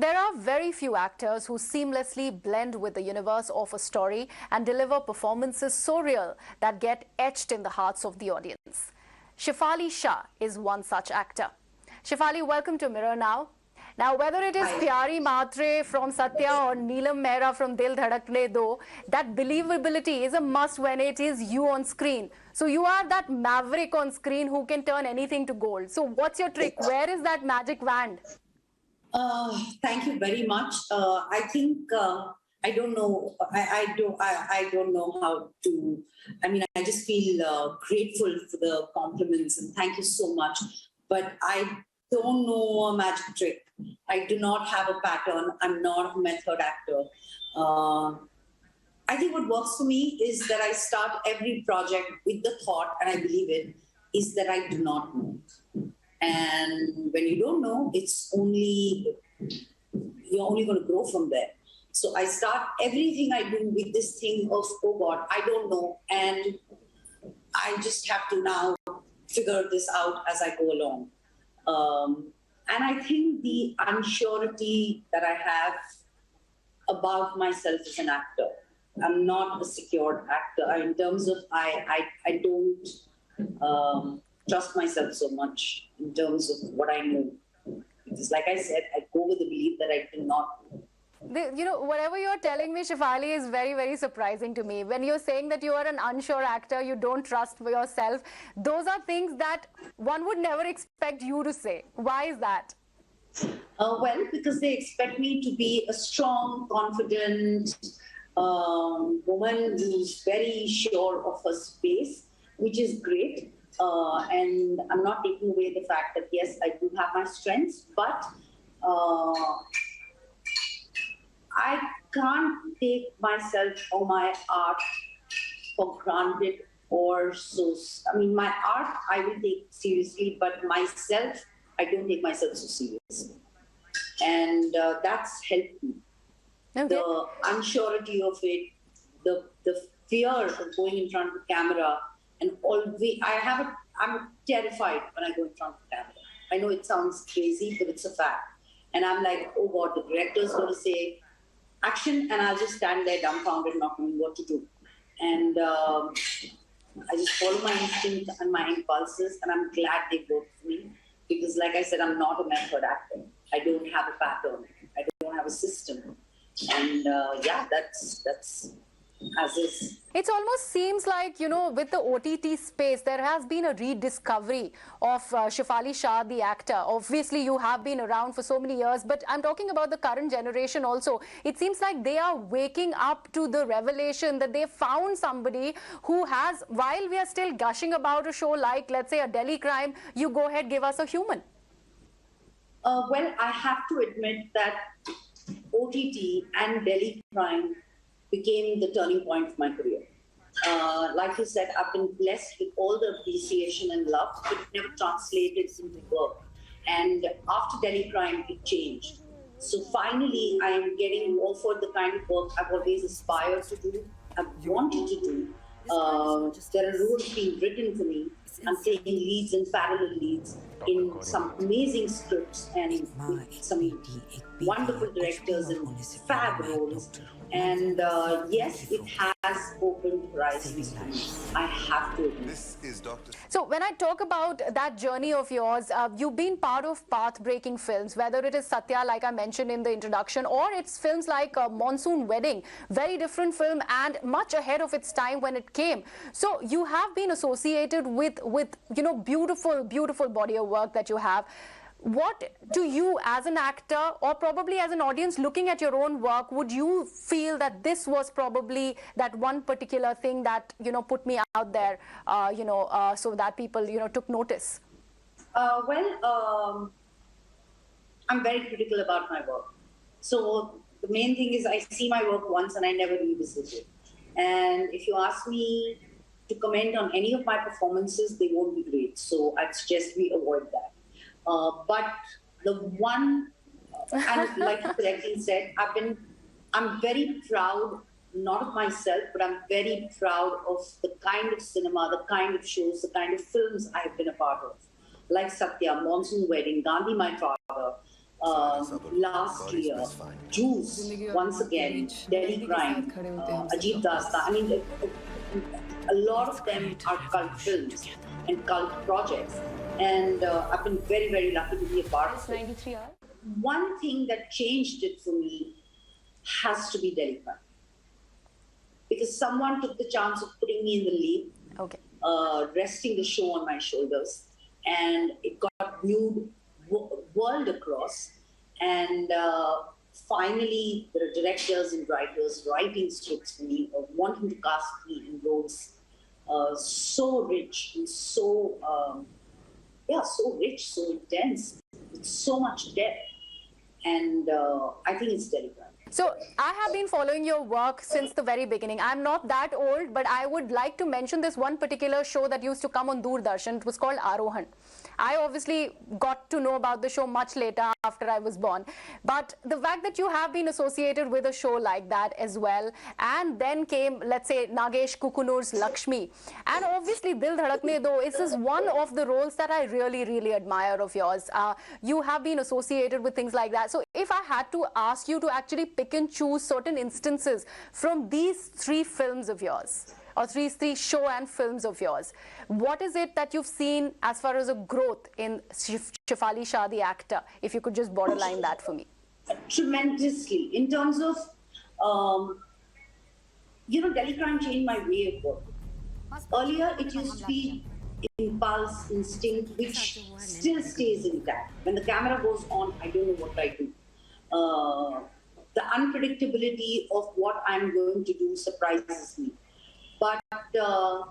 There are very few actors who seamlessly blend with the universe of a story and deliver performances so real that get etched in the hearts of the audience. Shefali Shah is one such actor. Shefali, welcome to Mirror Now. Now, whether it is Pyari Matre from Satya or Neelam Mehra from Dil Dhadakne Do, that believability is a must when it is you on screen. So you are that maverick on screen who can turn anything to gold. So what's your trick? Where is that magic wand? Thank you very much. I think I don't know. I don't know how to. I mean, I just feel grateful for the compliments and thank you so much. But I don't know a magic trick. I do not have a pattern. I'm not a method actor. I think what works for me is that I start every project with the thought, and I believe it, is that I do not know. And when you don't know, you're only going to grow from there. So I start everything I do with this thing of, oh God, I don't know. And I just have to now figure this out as I go along. And I think the unsurety that I have about myself as an actor, I'm not a secured actor. In terms of, I don't trust myself so much in terms of what I know. Because like I said, I go with the belief that I cannot know. Whatever you're telling me, Shefali, is very, very surprising to me. When you're saying that you are an unsure actor, you don't trust yourself, those are things that one would never expect you to say. Why is that? Well, because they expect me to be a strong, confident woman who's very sure of her space, which is great. And I'm not taking away the fact that, yes, I do have my strengths, but I can't take myself or my art for granted or so. I mean, my art I will take seriously, but myself, I don't take myself so seriously. And that's helped me. Okay. The unsurety of it, the fear of going in front of the camera, and always, I'm terrified when I go in front of the camera. I know it sounds crazy, but it's a fact. And I'm like, oh God, the director's going to say action, and I'll just stand there dumbfounded, not knowing what to do. And I just follow my instinct and my impulses, and I'm glad they work for me. Because like I said, I'm not a method actor. I don't have a pattern. I don't have a system. And yeah, that's as is. It almost seems like, with the OTT space, there has been a rediscovery of Shefali Shah, the actor. Obviously, you have been around for so many years, but I'm talking about the current generation also. It seems like they are waking up to the revelation that they found somebody who has, while we are still gushing about a show like, let's say, a Delhi Crime, you go ahead, give us a human. Well, I have to admit that OTT and Delhi Crime became the turning point of my career. Like you said, I've been blessed with all the appreciation and love, but it never translated into work. And after Delhi Crime, it changed. So finally, I am getting offered the kind of work I've always aspired to do, I've wanted to do. There are roles being written for me. I'm taking leads and parallel leads in some amazing scripts and with some wonderful directors and fab roles. And yes, it has opened horizons for me. I have to admit. So when I talk about that journey of yours, you've been part of path-breaking films, whether it is Satya, like I mentioned in the introduction, or it's films like Monsoon Wedding, very different film and much ahead of its time when it came. So you have been associated with beautiful, beautiful body of work that you have. What do you as an actor or probably as an audience looking at your own work, would you feel that this was probably that one particular thing that, put me out there, so that people, took notice? I'm very critical about my work. So the main thing is I see my work once and I never revisit it. And if you ask me to comment on any of my performances, they won't be great. So I'd suggest we avoid that. But the one, and like you correctly said, I'm very proud, not of myself, but I'm very proud of the kind of cinema, the kind of shows, the kind of films I have been a part of. Like Satya, Monsoon Wedding, Gandhi, My Father, last year, Juice, once again, Delhi Crime, Ajit Dasta. I mean, a lot of them are cult films and cult projects. And I've been very, very lucky to be a part of it. 93 hours. One thing that changed it for me has to be Delhi Crime. Because someone took the chance of putting me in the lead, resting the show on my shoulders, and it got viewed world across. And finally, there are directors and writers writing scripts for me, wanting to cast me in roles so rich and so rich, so intense, with so much depth. And I think it's Delhi Crime. So I have been following your work since the very beginning. I'm not that old, but I would like to mention this one particular show that used to come on Doordarshan. It was called Aarohan. I obviously got to know about the show much later after I was born. But the fact that you have been associated with a show like that as well, and then came, let's say, Nagesh Kukunur's Lakshmi, and obviously Dil Dhadakne Do, this is one of the roles that I really, really admire of yours. You have been associated with things like that. So if I had to ask you to actually pick and choose certain instances from these three films of yours, or three show and films of yours, what is it that you've seen as far as a growth in Shefali Shah, the actor? If you could just borderline that for me. Tremendously. In terms of, Delhi Crime changed my way of working. Earlier, it used to be impulse, instinct, which still stays intact. When the camera goes on, I don't know what I do. The unpredictability of what I'm going to do surprises me. But the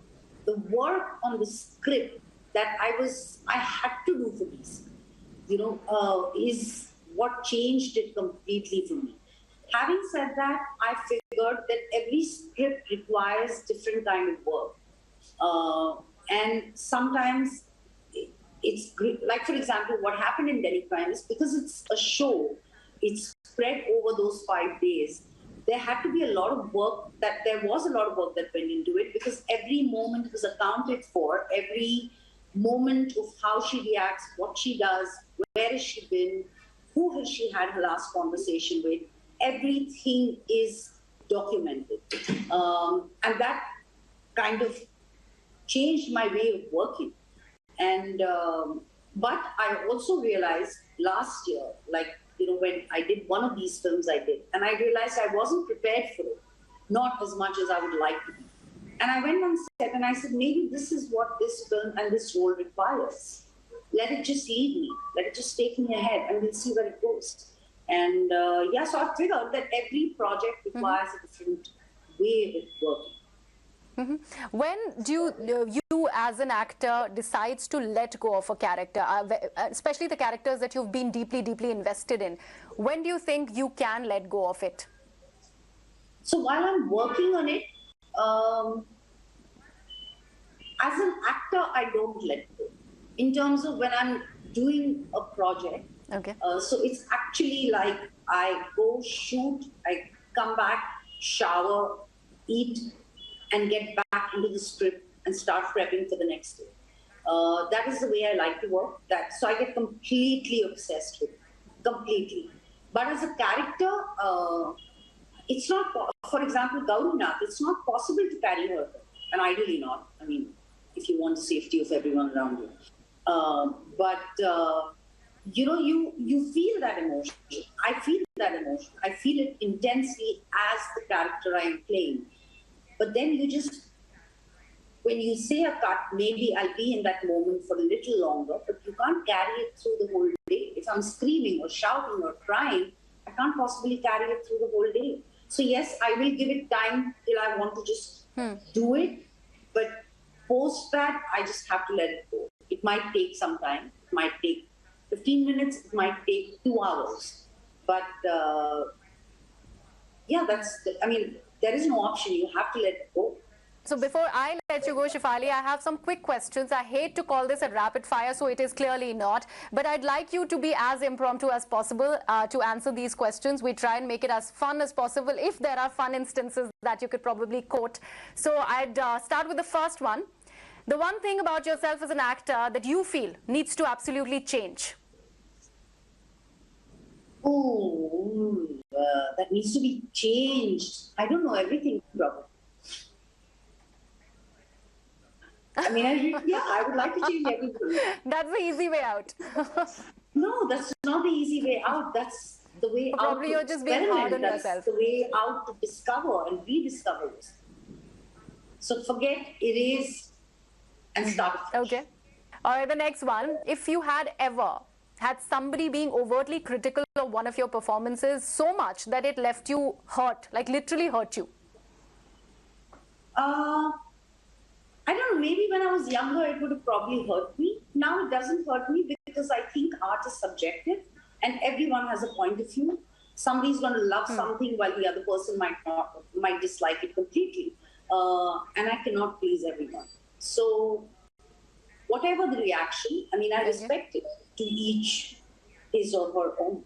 work on the script that I had to do for this, is what changed it completely for me. Having said that, I figured that every script requires different kind of work. And sometimes it's like, for example, what happened in Delhi Crime is because it's a show, it's spread over those 5 days. There had to be a lot of work there was a lot of work that went into it, because every moment was accounted for, every moment of how she reacts, what she does, where has she been, who has she had her last conversation with, everything is documented. And that kind of changed my way of working. And but I also realized last year, when I did one of these films and I realized I wasn't prepared for it, not as much as I would like to be. And I went on set and I said, maybe this is what this film and this role requires. Let it just lead me. Let it just take me ahead, and we'll see where it goes. And so I figured that every project requires a different way of working. When do you as an actor decides to let go of a character, especially the characters that you've been deeply, deeply invested in? When do you think you can let go of it? So while I'm working on it, as an actor, I don't let go. In terms of when I'm doing a project, so it's actually like I go shoot, I come back, shower, eat, and get back into the script and start prepping for the next day. That is the way I like to work. So I get completely obsessed with it, completely. But as a character, it's not, for example, Gaurinath, it's not possible to carry her, and ideally not. I mean, if you want the safety of everyone around you. You feel that emotion. I feel that emotion. I feel it intensely as the character I am playing. But then when you say a cut, maybe I'll be in that moment for a little longer, but you can't carry it through the whole day. If I'm screaming or shouting or crying, I can't possibly carry it through the whole day. So yes, I will give it time till I want to just do it. But post that, I just have to let it go. It might take some time. It might take 15 minutes. It might take 2 hours. But there is no option. You have to let it go. So before I let you go, Shefali, I have some quick questions. I hate to call this a rapid fire, so it is clearly not. But I'd like you to be as impromptu as possible to answer these questions. We try and make it as fun as possible, if there are fun instances that you could probably quote. So I'd start with the first one. The one thing about yourself as an actor that you feel needs to absolutely change. Oh, that needs to be changed. I don't know everything, probably. I mean, I would like to change everything. That's the easy way out. No, that's not the easy way out. That's the way out Probably to you're just being hard on experiment. That's yourself. the way out to discover and rediscover this. So forget, erase, and start afresh. Okay. All right, the next one. If you had ever had somebody being overtly critical of one of your performances so much that it left you hurt, like literally hurt you. I don't know, maybe when I was younger, it would have probably hurt me. Now it doesn't hurt me because I think art is subjective and everyone has a point of view. Somebody's going to love something while the other person might dislike it completely. And I cannot please everyone. So whatever the reaction, I mean, I respect it. To each his or her own.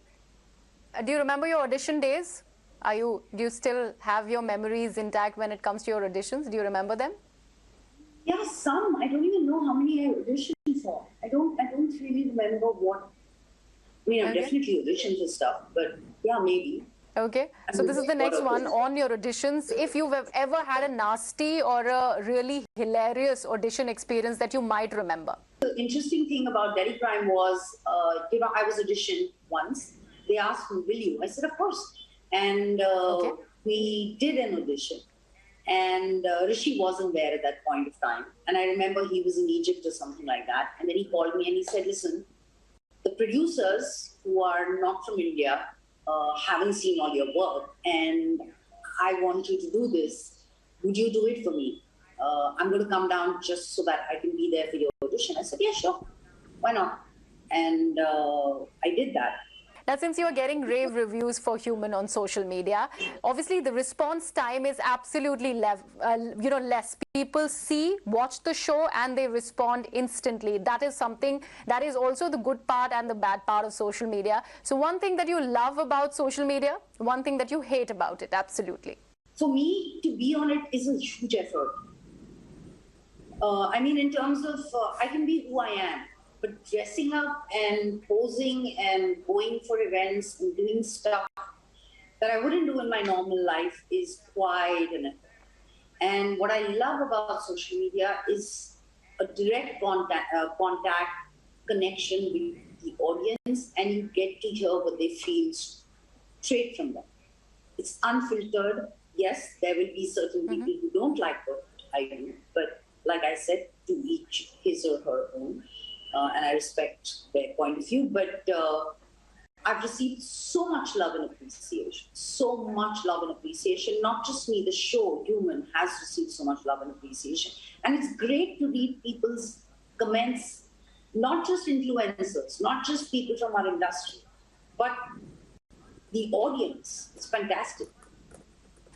Do you remember your audition days? Do you still have your memories intact when it comes to your auditions? Do you remember them? Yeah, some. I don't even know how many I auditioned for. I don't really remember what. I mean, I've definitely auditioned for stuff, but yeah, maybe. Okay. So this is the next one on your auditions. If you've ever had a nasty or a really hilarious audition experience that you might remember. The interesting thing about Delhi Crime was, I was auditioned once. They asked me, will you? I said, of course. And we did an audition. And Rishi wasn't there at that point of time. And I remember he was in Egypt or something like that. And then he called me and he said, listen, the producers who are not from India haven't seen all your work. And I want you to do this. Would you do it for me? I'm going to come down just so that I can be there for your audition. I said, yeah, sure. Why not? And I did that. Now, since you are getting rave reviews for Human on social media, obviously the response time is absolutely less. People watch the show and they respond instantly. That is something that is also the good part and the bad part of social media. So one thing that you love about social media, one thing that you hate about it, absolutely. For me, to be on it is a huge effort. I mean, in terms of, I can be who I am. But dressing up and posing and going for events and doing stuff that I wouldn't do in my normal life is quite an effort. And what I love about social media is a direct contact connection with the audience, and you get to hear what they feel straight from them. It's unfiltered. Yes, there will be certain people who don't like what I do, but like I said, to each his or her own. And I respect their point of view, but I've received so much love and appreciation, so much love and appreciation. Not just me, the show, Human, has received so much love and appreciation. And it's great to read people's comments, not just influencers, not just people from our industry, but the audience. It's fantastic.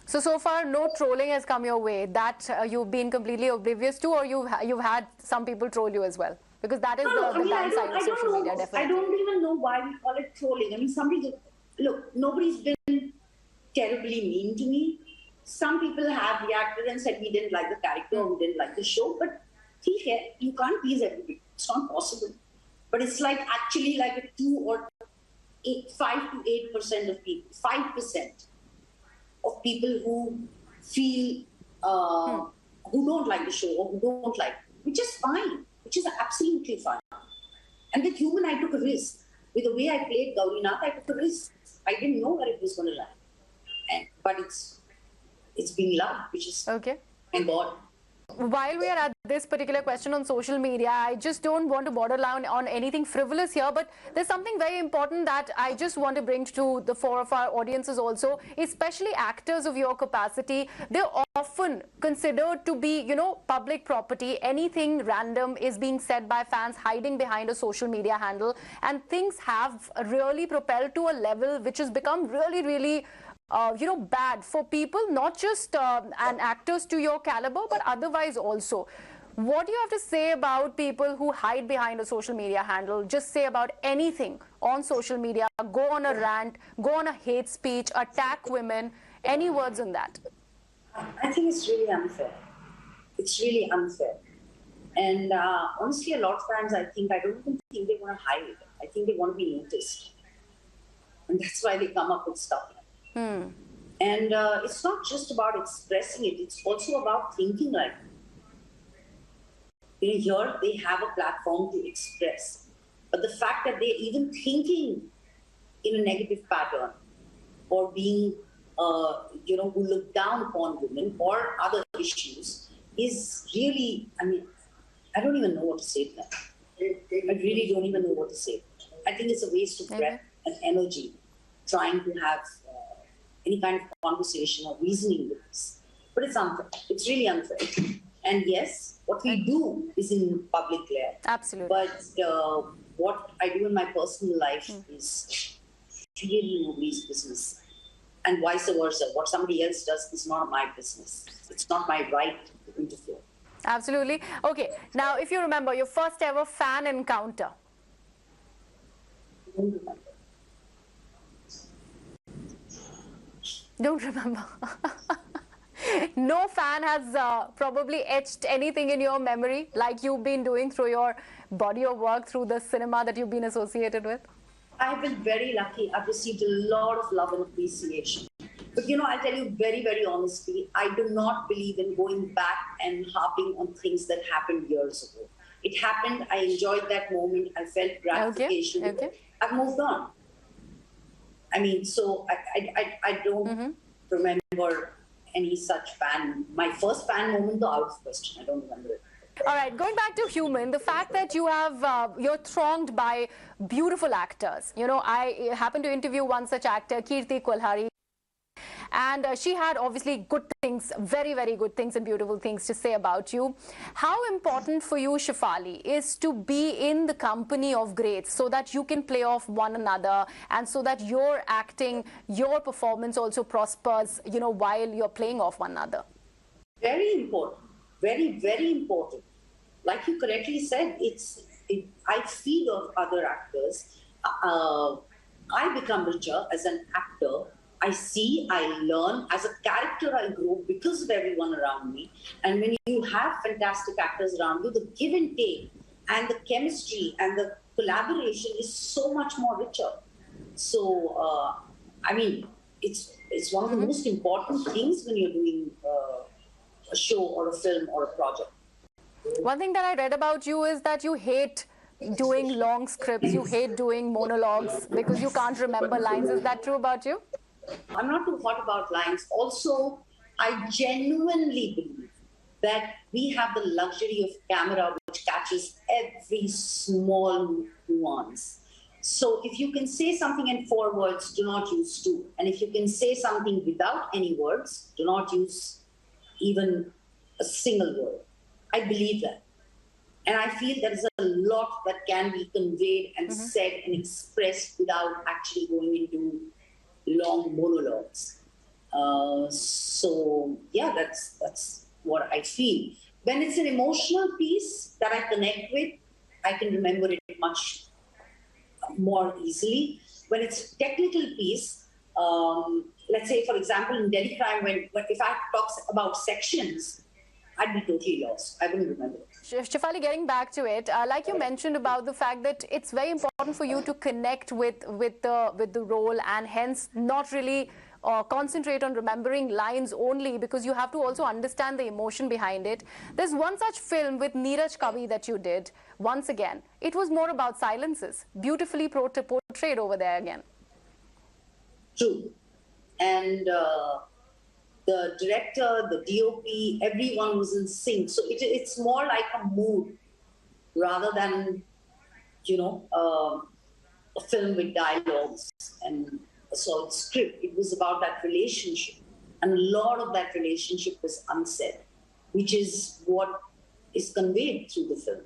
So far, no trolling has come your way that you've been completely oblivious to, or you've had some people troll you as well? Because that is the downside of social media, definitely. I don't even know why we call it trolling. I mean, nobody's been terribly mean to me. Some people have reacted and said we didn't like the character, we didn't like the show, but you can't please everybody. It's not possible. But it's like actually like a 5 to 8% of people, 5% of people who feel who don't like the show or who don't like it, which is fine. Which is absolutely fine. And with Human, I took a risk. With the way I played Gaurinath, I took a risk. I didn't know where it was going to land. But it's been loved, which is thank God. While we are at this particular question on social media, I just don't want to borderline on anything frivolous here, but there's something very important that I just want to bring to the fore of our audiences also, especially actors of your capacity. They're often considered to be, public property. Anything random is being said by fans hiding behind a social media handle, and things have really propelled to a level which has become really, really bad for people, not just and actors to your caliber, but otherwise also. What do you have to say about people who hide behind a social media handle, just say about anything on social media, go on a rant, go on a hate speech, attack women, any words on that? I think it's really unfair. It's really unfair. And honestly, a lot of times I don't even think they want to hide it. I think they want to be noticed. And that's why they come up with stuff like that. And it's not just about expressing it, it's also about thinking like that. Here they have a platform to express. But the fact that they're even thinking in a negative pattern or being, who look down upon women or other issues is really, I mean, I don't even know what to say to that. I really don't even know what to say. I think it's a waste of breath and energy trying to have any kind of conversation or reasoning with this. But it's unfair. It's really unfair. And yes, what we do is in public glare. Absolutely. But what I do in my personal life is really nobody's business. And vice versa. What somebody else does is not my business. It's not my right to interfere. Absolutely. Okay. Now, if you remember your first ever fan encounter. I don't remember. Don't remember. No fan has probably etched anything in your memory like you've been doing through your body of work, through the cinema that you've been associated with? I've been very lucky. I've received a lot of love and appreciation. But I'll tell you very, very honestly, I do not believe in going back and harping on things that happened years ago. It happened. I enjoyed that moment. I felt gratification. Okay. I've moved on. I mean, so I don't remember any such fan. My first fan moment, though, out of question. I don't remember it. All right, going back to Human, the fact that you're thronged by beautiful actors. I happened to interview one such actor, Kirti Kolhari, and she had obviously good things, very, very good things and beautiful things to say about you. How important for you, Shefali, is to be in the company of greats so that you can play off one another and so that your acting, your performance also prospers, while you're playing off one another? Very important. Very, very important. Like you correctly said, I feed off other actors. I become richer as an actor. I see, I learn. As a character, I grow because of everyone around me. And when you have fantastic actors around you, the give and take and the chemistry and the collaboration is so much more richer. So, it's one of the most important things when you're doing a show or a film or a project. One thing that I read about you is that you hate doing long scripts, you hate doing monologues because you can't remember lines. Is that true about you? I'm not too hot about lines. Also, I genuinely believe that we have the luxury of camera which catches every small nuance. So if you can say something in 4 words, do not use 2. And if you can say something without any words, do not use even a single word. I believe that. And I feel there is a lot that can be conveyed and said and expressed without actually going into long monologues. So yeah, that's what I feel. When it's an emotional piece that I connect with, I can remember it much more easily. When it's a technical piece, let's say, for example, in Delhi Crime, if I talk about sections, I'd be totally lost. I wouldn't remember it. Shefali, getting back to it, like you mentioned about the fact that it's very important for you to connect with the role and hence not really concentrate on remembering lines only because you have to also understand the emotion behind it. There's one such film with Neeraj Kavi that you did. Once again, it was more about silences, beautifully portrayed over there again. True. And the director, the DOP, everyone was in sync. So it's more like a mood rather than, a film with dialogues and a solid script. It was about that relationship. And a lot of that relationship was unsaid, which is what is conveyed through the film.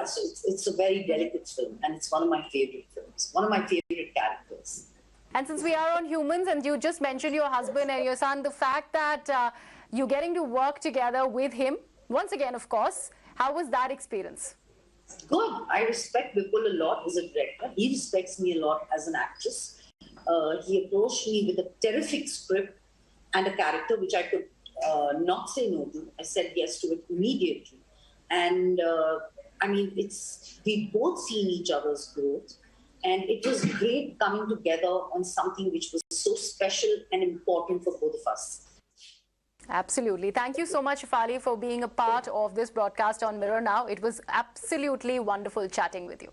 So it's a very delicate film and it's one of my favorite films, one of my favorite characters. And since we are on Humans and you just mentioned your husband and your son, the fact that you're getting to work together with him, once again, of course, how was that experience? Good. I respect Vipul a lot as a director. He respects me a lot as an actress. He approached me with a terrific script and a character which I could not say no to. I said yes to it immediately. And we've both seen each other's growth. And it was great coming together on something which was so special and important for both of us. Absolutely. Thank you so much, Shefali, for being a part of this broadcast on Mirror Now. It was absolutely wonderful chatting with you.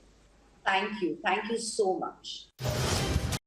Thank you. Thank you so much.